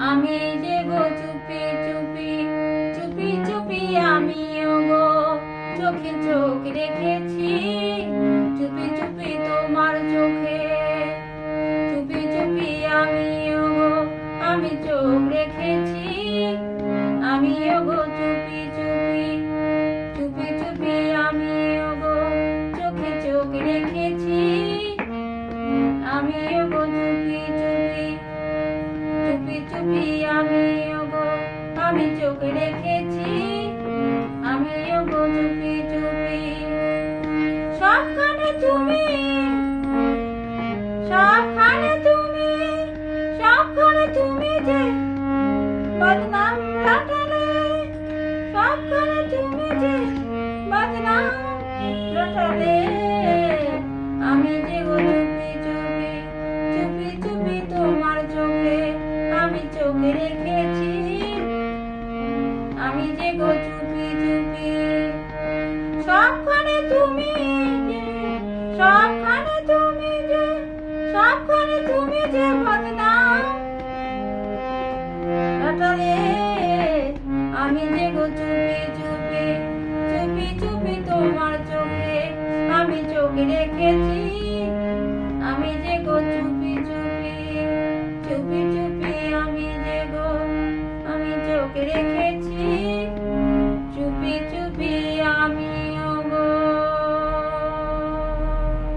আমি যে গো চুপি চুপি চুপি চুপি আমিও গো চোখে চোখ রেখেছি চুপি চুপি তোমার চোখে চুপি চুপি আমিও গো আমি চোখ রেখেছি আমিও গো চুপি চুপি চুপি চুপি আমিও গো চোখে চোখ রেখেছি আমিও গো চুপি চুপি চুপি চুপি আমিও গো আমি চোখ রেখেছি আমিও গো চুপি চুপি সবখানে তুমি সবখানে তুমি সবখানে তুমি যে বদনাম রটালে সবখানে তুমি যে বদনাম রটালে আমি যে গো চুপি চুপি চুপি চুপি তোমার চোখে আমি চোখ রেখেছি আমি যে গো চুপি চুপি সবখানে তুমি যে সবখানে তুমি যে সবখানে তুমি যে বদনাম রটালে আমি যে গো চুপি চুপি চুপি চুপি তোমার চোখে আমি চোখ রেখেছি